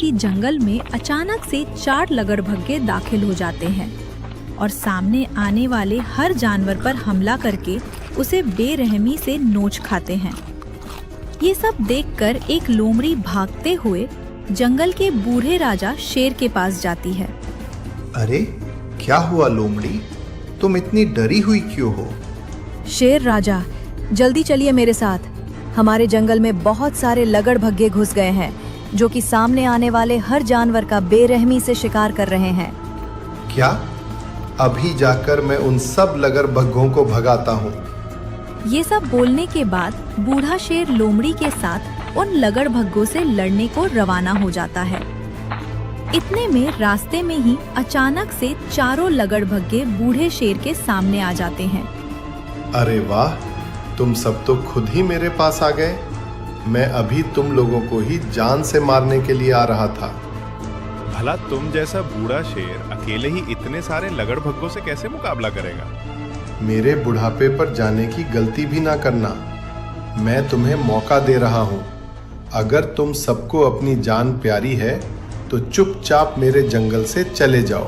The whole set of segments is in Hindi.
कि जंगल में अचानक से 4 लगड़भग्गे दाखिल हो जाते हैं और सामने आने वाले हर जानवर पर हमला करके उसे बेरहमी से नोच खाते हैं। ये सब देखकर एक लोमड़ी भागते हुए जंगल के बूढ़े राजा शेर के पास जाती है। अरे क्या हुआ लोमड़ी, तुम इतनी डरी हुई क्यों हो? शेर राजा, जल्दी चलिए मेरे साथ। हमारे जंगल में बहुत सारे लगड़भग्गे घुस गए हैं जो कि सामने आने वाले हर जानवर का बेरहमी से शिकार कर रहे हैं। क्या? अभी जाकर मैं उन सब लगड़भग्गों को भगाता हूँ। ये सब बोलने के बाद बूढ़ा शेर लोमड़ी के साथ उन लगड़भग्गों से लड़ने को रवाना हो जाता है। इतने में रास्ते में ही अचानक से चारों लगड़भग्गे बूढ़े शेर के सामने आ जाते हैं। अरे वाह, तुम सब तो खुद ही मेरे पास आ गए। मैं अभी तुम लोगों को ही जान से मारने के लिए आ रहा था। भला तुम जैसा बूढ़ा शेर अकेले ही इतने सारे लगड़भग्गों से कैसे मुकाबला करेगा? मेरे बुढ़ापे पर जाने की गलती भी ना करना। मैं तुम्हें मौका दे रहा हूँ। अगर तुम सबको अपनी जान प्यारी है तो चुपचाप मेरे जंगल से चले जाओ।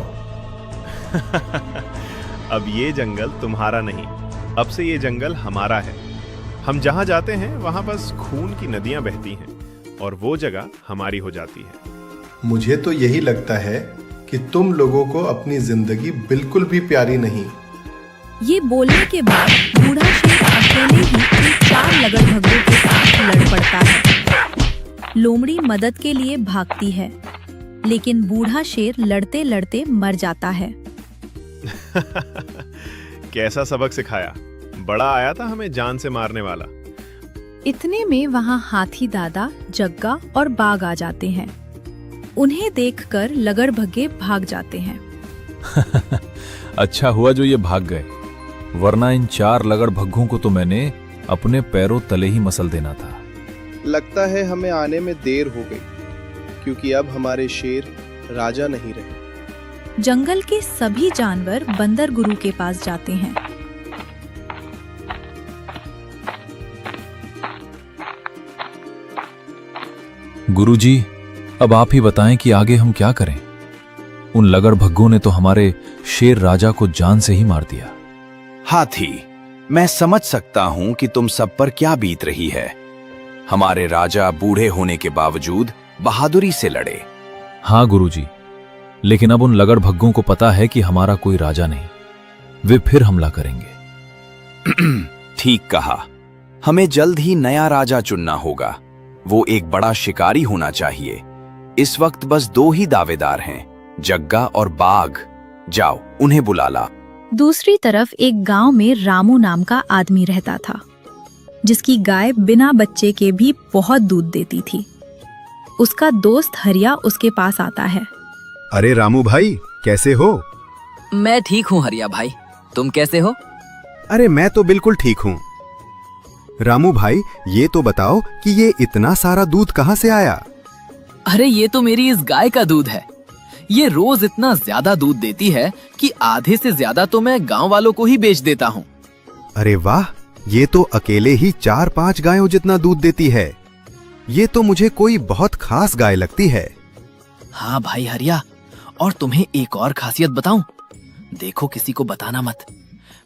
अब ये जंगल तुम्हारा नहीं, अब से ये जंगल हमारा है। हम जहाँ जाते हैं वहाँ बस खून की नदियाँ बहती हैं और वो जगह हमारी हो जाती है। मुझे तो यही लगता है कि तुम लोगों को अपनी जिंदगी बिल्कुल भी प्यारी नहीं। ये बोलने के बाद बूढ़ा शेर अकेले ही इन 4 लगड़भग्गों के साथ लड़ पड़ता है। लोमड़ी मदद के लिए भागती है, लेकिन बूढ़ा शेर लड़ते लड़ते मर जाता है। कैसा सबक सिखाया? बड़ा आया था हमें जान से मारने वाला। इतने में वहाँ हाथी दादा, जग्गा और बाघ आ जाते हैं। उन्हें देखकर लगड़भग्गे भाग जाते हैं। अच्छा हुआ जो ये भाग गए, वरना इन 4 लगड़भग्गों को तो मैंने अपने पैरों तले ही मसल देना था। लगता है हमें आने में देर हो गई, क्योंकि अब हमारे शेर राजा नहीं रहे। जंगल के सभी जानवर बंदर गुरु के पास जाते हैं। गुरुजी, अब आप ही बताएं कि आगे हम क्या करें। उन लगड़भग्गों ने तो हमारे शेर राजा को जान से ही मार दिया। हाथी, मैं समझ सकता हूं कि तुम सब पर क्या बीत रही है। हमारे राजा बूढ़े होने के बावजूद बहादुरी से लड़े। हाँ गुरुजी, लेकिन अब उन लगड़भग्गों को पता है कि हमारा कोई राजा नहीं, वे फिर हमला करेंगे। ठीक कहा, हमें जल्द ही नया राजा चुनना होगा। वो एक बड़ा शिकारी होना चाहिए। इस वक्त बस 2 ही दावेदार हैं, जग्गा और बाघ। जाओ, उन्हें बुला ला। दूसरी तरफ एक गांव में रामू नाम का आदमी रहता था, जिसकी गाय बिना बच्चे के भी बहुत दूध देती थी। उसका दोस्त हरिया उसके पास आता है। अरे रामू भाई, कैसे हो? मैं ठीक हूँ हरिया भाई, तुम कैसे हो? अरे मैं तो बिल्कुल ठीक हूँ। रामू भाई, ये तो बताओ कि ये इतना सारा दूध कहाँ से आया? अरे ये तो मेरी इस गाय का दूध है। ये रोज इतना ज्यादा दूध देती है कि आधे से ज्यादा तो मैं गांव वालों को ही बेच देता हूँ। अरे वाह, ये तो अकेले ही 4-5 गायों जितना दूध देती है। ये तो मुझे कोई बहुत खास गाय लगती है। हाँ भाई हरिया, और तुम्हें एक और खासियत बताऊं? देखो, किसी को बताना मत।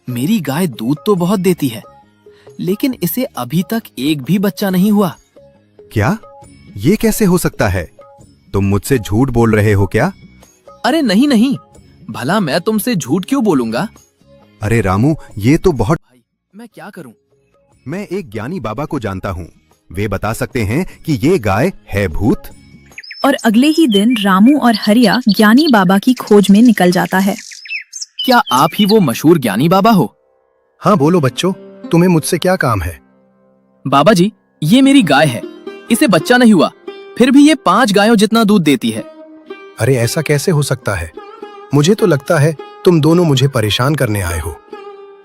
मेरी गाय दूध तो बहुत देती है, लेकिन इसे अभी तक एक भी बच्चा नहीं हुआ। क्या? ये कैसे हो सकता है? तुम मुझसे झूठ बोल रहे हो क्या? अरे नहीं नहीं, भला मैं तुमसे झूठ क्यों बोलूंगा? अरे रामू, ये तो बहुत... भाई मैं क्या करूं? मैं एक ज्ञानी बाबा को जानता हूँ। वे बता सकते हैं कि ये गाय है भूत। और अगले ही दिन रामू और हरिया ज्ञानी बाबा की खोज में निकल जाता है। क्या आप ही वो मशहूर ज्ञानी बाबा हो? हाँ बोलो बच्चों, तुम्हें मुझसे क्या काम है? बाबा जी, ये मेरी गाय है। इसे बच्चा नहीं हुआ, फिर भी ये 5 गायों जितना दूध देती है। अरे ऐसा कैसे हो सकता है? मुझे तो लगता है तुम दोनों मुझे परेशान करने आए हो।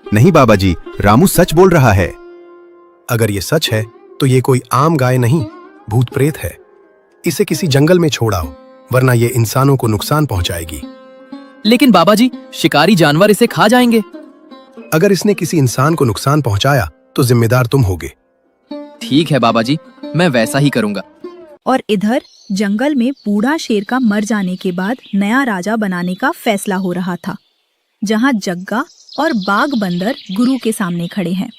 नहीं बाबा जी, रामू सच बोल रहा है। अगर ये सच है तो ये कोई आम गाय नहीं, भूत प्रेत है। इसे किसी जंगल में छोड़ाओ, वरना ये इंसानों को नुकसान पहुंचाएगी। लेकिन बाबा जी, शिकारी जानवर इसे खा जाएंगे। अगर इसने किसी इंसान को नुकसान पहुंचाया तो जिम्मेदार तुम होगे। ठीक है बाबा जी, मैं वैसा ही करूंगा। और इधर जंगल में बूढ़ा शेर का मर जाने के बाद नया राजा बनाने का फैसला हो रहा था, जहां जग्गा और बाघ बंदर गुरु के सामने खड़े हैं।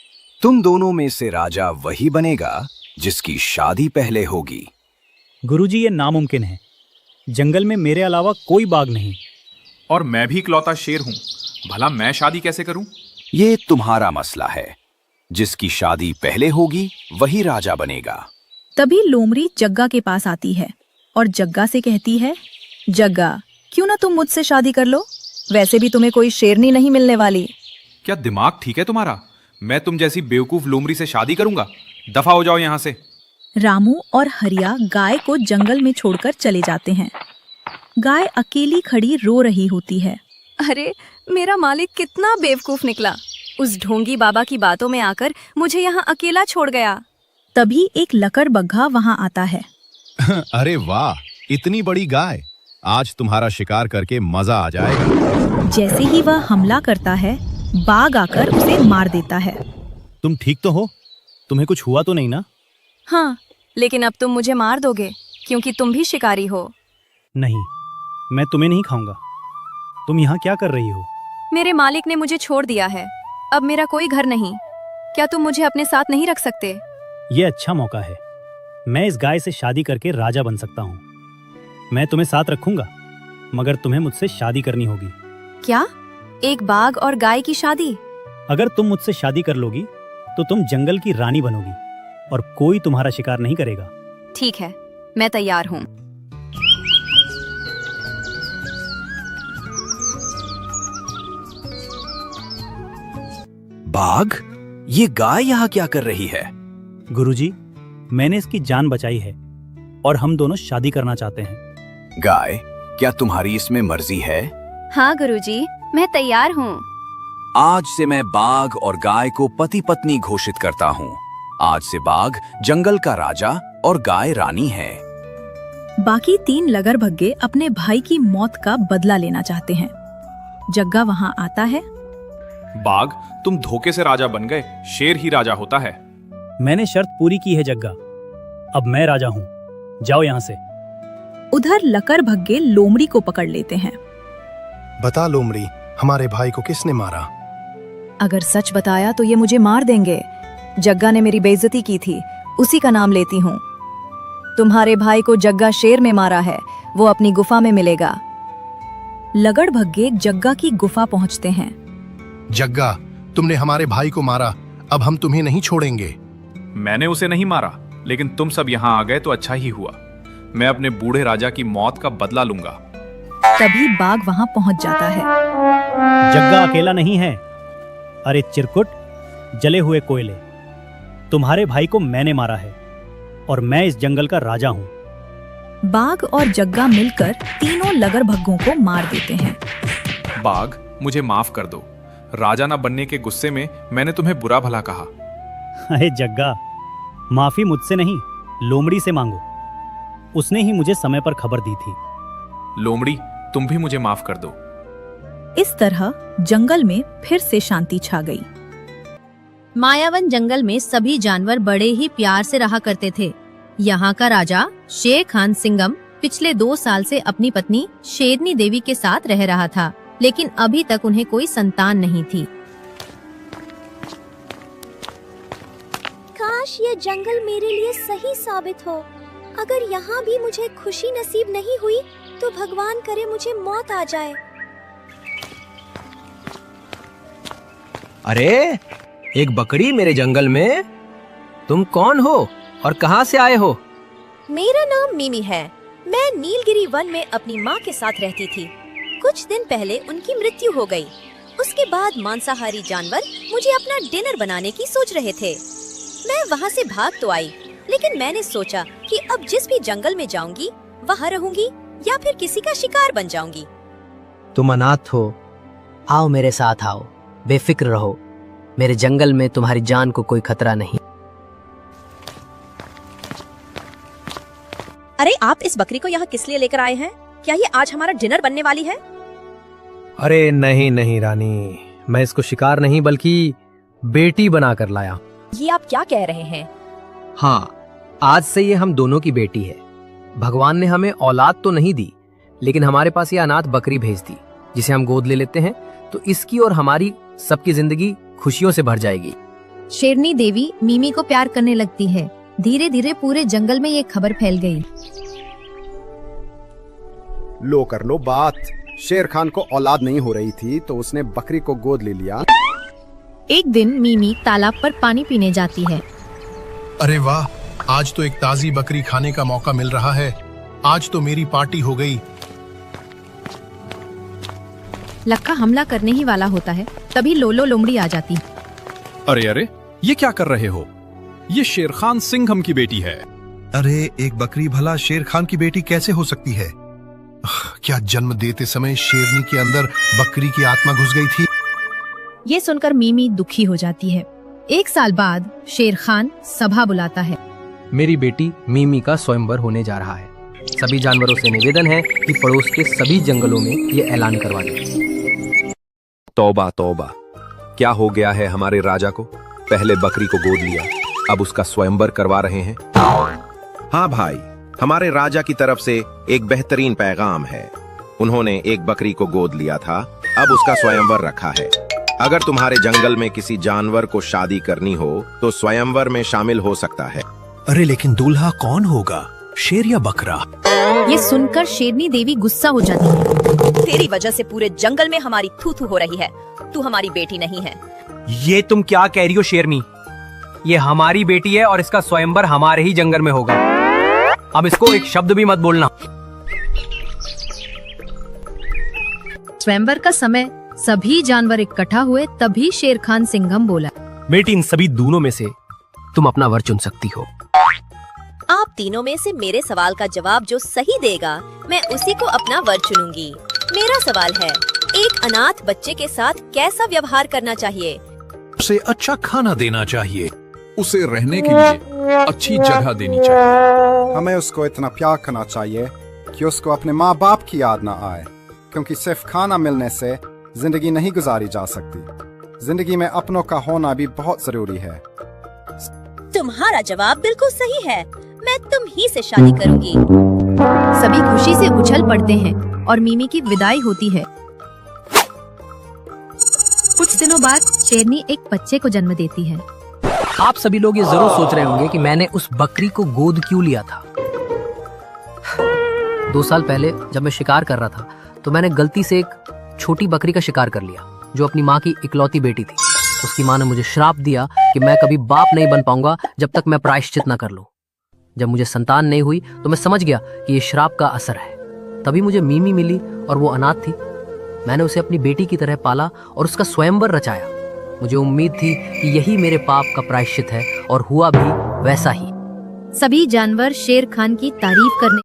तुम दोनों में से राजा वही बनेगा जिसकी शादी पहले होगी। गुरुजी, ये नामुमकिन है। जंगल में मेरे अलावा कोई बाघ नहीं। और मैं भी इकलौता शेर हूं, भला मैं शादी कैसे करूं? ये तुम्हारा मसला है। जिसकी शादी पहले होगी वही राजा बनेगा। तभी लोमड़ी जग्गा के पास आती है और जग्गा से कहती है, जग्गा, क्यों ना तुम मुझसे शादी कर लो? वैसे भी तुम्हें कोई शेरनी नहीं मिलने वाली। क्या दिमाग ठीक है तुम्हारा? मैं तुम जैसी बेवकूफ लोमड़ी से शादी करूंगा? दफा हो जाओ यहाँ से। रामू और हरिया गाय को जंगल में छोड़कर चले जाते हैं। गाय अकेली खड़ी रो रही होती है। अरे, मेरा मालिक कितना बेवकूफ निकला। उस ढोंगी बाबा की बातों में आकर मुझे यहाँ अकेला छोड़ गया। तभी एक लकड़बग्घा वहाँ आता है। अरे वाह, इतनी बड़ी गाय! आज तुम्हारा शिकार करके मजा आ जाएगा। जैसे ही वह हमला करता है, बाघ आकर उसे मार देता है। तुम ठीक तो हो? तुम्हें कुछ हुआ तो नहीं ना? हाँ, लेकिन अब तुम मुझे मार दोगे क्योंकि तुम भी शिकारी हो। नहीं, मैं तुम्हें नहीं खाऊंगा। तुम यहाँ क्या कर रही हो? मेरे मालिक ने मुझे छोड़ दिया है। अब मेरा कोई घर नहीं। क्या तुम मुझे अपने साथ नहीं रख सकते? ये अच्छा मौका है। मैं इस गाय से शादी करके राजा बन सकता हूँ। मैं तुम्हें साथ रखूंगा, मगर तुम्हें मुझसे शादी करनी होगी। क्या? एक बाघ और गाय की शादी? अगर तुम मुझसे शादी कर लोगी तो तुम जंगल की रानी बनोगी और कोई तुम्हारा शिकार नहीं करेगा। ठीक है, मैं तैयार हूँ। बाघ, ये गाय यहाँ क्या कर रही है? गुरुजी, मैंने इसकी जान बचाई है और हम दोनों शादी करना चाहते हैं। गाय, क्या तुम्हारी इसमें मर्जी है? हाँ गुरुजी, मैं तैयार हूँ। आज से मैं बाघ और गाय को पति पत्नी घोषित करता हूँ। आज से बाघ जंगल का राजा और गाय रानी है। बाकी 3 लगड़बग्घे अपने भाई की मौत का बदला लेना चाहते हैं। जग्गा वहाँ आता है। बाघ, तुम धोखे से राजा बन गए। शेर ही राजा होता है। मैंने शर्त पूरी की है जग्गा। अब मैं राजा हूँ। जाओ यहाँ से। उधर लकड़बग्घे लोमड़ी को पकड़ लेते हैं। बता लोमड़ी, हमारे भाई को किसने मारा? अगर सच बताया तो ये मुझे मार देंगे। जग्गा ने मेरी बेइज्जती की थी, उसी का नाम लेती हूँ। तुम्हारे भाई को जग्गा शेर में मारा है, वो अपनी गुफा में मिलेगा। लगड़बग्घे जग्गा की गुफा पहुँचते हैं। जग्गा, तुमने हमारे भाई को मारा, अब हम तुम्हें नहीं छोड़ेंगे। मैंने उसे नहीं मारा, लेकिन तुम सब यहाँ आ गए तो अच्छा ही हुआ। मैं अपने बूढ़े राजा की मौत का बदला लूंगा। तभी बाघ वहाँ पहुँच जाता है। जग्गा अकेला नहीं है। अरे चिरकुट, जले हुए कोयले, तुम्हारे भाई को मैंने मारा है और मैं इस जंगल का राजा हूँ। बाघ और जग्गा मिलकर तीनों लगड़बग्घों को मार देते हैं। बाघ, मुझे माफ कर दो। राजा ना बनने के गुस्से में मैंने तुम्हें बुरा भला कहा। अरे जग्गा, माफी मुझसे नहीं, लोमड़ी से मांगो। उसने ही मुझे समय पर खबर दी थी। लोमड़ी, तुम भी मुझे माफ कर दो। इस तरह जंगल में फिर से शांति छा गई। मायावन जंगल में सभी जानवर बड़े ही प्यार से रहा करते थे। यहाँ का राजा शेर खान सिंघम पिछले 2 साल से अपनी पत्नी शेरनी देवी के साथ रह रहा था, लेकिन अभी तक उन्हें कोई संतान नहीं थी। काश ये जंगल मेरे लिए सही साबित हो। अगर यहाँ भी मुझे खुशी नसीब नहीं हुई तो भगवान करे मुझे मौत आ जाए। अरे, एक बकरी मेरे जंगल में। तुम कौन हो और कहाँ से आए हो? मेरा नाम मिमी है। मैं नीलगिरी वन में अपनी माँ के साथ रहती थी। कुछ दिन पहले उनकी मृत्यु हो गई। उसके बाद मांसाहारी जानवर मुझे अपना डिनर बनाने की सोच रहे थे। मैं वहाँ से भाग तो आई, लेकिन मैंने सोचा कि अब जिस भी जंगल में जाऊंगी वहाँ रहूंगी या फिर किसी का शिकार बन जाऊंगी। तुम अनाथ हो, आओ मेरे साथ आओ, बेफिक्र रहो। मेरे जंगल में तुम्हारी जान को कोई खतरा नहीं। अरे, आप इस बकरी को यहाँ किस लिए लेकर आए हैं? क्या ये आज हमारा डिनर बनने वाली है? अरे नहीं नहीं रानी, मैं इसको शिकार नहीं बल्कि बेटी बनाकर लाया। ये आप क्या कह रहे हैं? हाँ, आज से ये हम दोनों की बेटी है। भगवान ने हमें औलाद तो नहीं दी, लेकिन हमारे पास ये अनाथ बकरी भेज दी जिसे हम गोद ले लेते हैं, तो इसकी और हमारी सबकी जिंदगी खुशियों से भर जाएगी। शेरनी देवी मिमी को प्यार करने लगती है। धीरे धीरे पूरे जंगल में ये खबर फैल गई। लो कर लो बात। शेर खान को औलाद नहीं हो रही थी तो उसने बकरी को गोद ले लिया। एक दिन मिमी तालाब पर पानी पीने जाती है। अरे वाह, आज तो एक ताजी बकरी खाने का मौका मिल रहा है। आज तो मेरी पार्टी हो गई। लक्का हमला करने ही वाला होता है, तभी लोलो लोमड़ी आ जाती। अरे अरे, ये क्या कर रहे हो? ये शेर खान सिंघम की बेटी है। अरे एक बकरी भला शेर खान की बेटी कैसे हो सकती है? क्या जन्म देते समय शेरनी के अंदर बकरी की आत्मा घुस गई थी? ये सुनकर मिमी दुखी हो जाती है। 1 साल बाद शेर खान सभा बुलाता है। मेरी बेटी मिमी का स्वयंवर होने जा रहा है। सभी जानवरों से निवेदन है कि पड़ोस के सभी जंगलों में ये ऐलान करवा दें। तौबा तौबा, क्या हो गया है हमारे राजा को? पहले बकरी को गोद लिया, अब उसका स्वयंवर करवा रहे हैं। हाँ भाई, हमारे राजा की तरफ से एक बेहतरीन पैगाम है। उन्होंने एक बकरी को गोद लिया था, अब उसका स्वयंवर रखा है। अगर तुम्हारे जंगल में किसी जानवर को शादी करनी हो तो स्वयंवर में शामिल हो सकता है। अरे लेकिन दूल्हा कौन होगा, शेर या बकरा? ये सुनकर शेरनी देवी गुस्सा हो जाती है। तेरी वजह से पूरे जंगल में हमारी थू थू हो रही है। तू हमारी बेटी नहीं है। ये तुम क्या कह रही हो शेरनी? ये हमारी बेटी है और इसका स्वयंवर हमारे ही जंगल में होगा। अब इसको एक शब्द भी मत बोलना। स्वयंवर का समय सभी जानवर इकट्ठा हुए, तभी शेर खान सिंघम बोला, बेटी इन सभी दूनों में से तुम अपना वर चुन सकती हो। आप तीनों में से मेरे सवाल का जवाब जो सही देगा, मैं उसी को अपना वर चुनूंगी। मेरा सवाल है, एक अनाथ बच्चे के साथ कैसा व्यवहार करना चाहिए? उसे अच्छा खाना देना चाहिए, उसे रहने के लिए अच्छी जगह देनी चाहिए। हमें उसको इतना प्यार करना चाहिए कि उसको अपने माँ बाप की याद ना आए, क्योंकि सिर्फ खाना मिलने से जिंदगी नहीं गुजारी जा सकती। जिंदगी में अपनों का होना भी बहुत जरूरी है। तुम्हारा जवाब बिल्कुल सही है। मैं तुम ही से शादी करूंगी। सभी खुशी से उछल पड़ते हैं और मिमी की विदाई होती है। कुछ दिनों बाद शेरनी एक बच्चे को जन्म देती है। आप सभी लोग ये जरूर सोच रहे होंगे कि मैंने उस बकरी को गोद क्यों लिया था। 2 साल पहले जब मैं शिकार कर रहा था तो मैंने गलती से एक छोटी बकरी का शिकार कर लिया जो अपनी माँ की इकलौती बेटी थी। उसकी माँ ने मुझे श्राप दिया कि मैं कभी बाप नहीं बन पाऊंगा जब तक मैं प्रायश्चित न कर लूं। जब मुझे संतान नहीं हुई तो मैं समझ गया कि ये श्राप का असर है। तभी मुझे मिमी मिली और वो अनाथ थी। मैंने उसे अपनी बेटी की तरह पाला और उसका स्वयंवर रचाया। मुझे उम्मीद थी कि यही मेरे पाप का प्रायश्चित है और हुआ भी वैसा ही। सभी जानवर शेर खान की तारीफ करने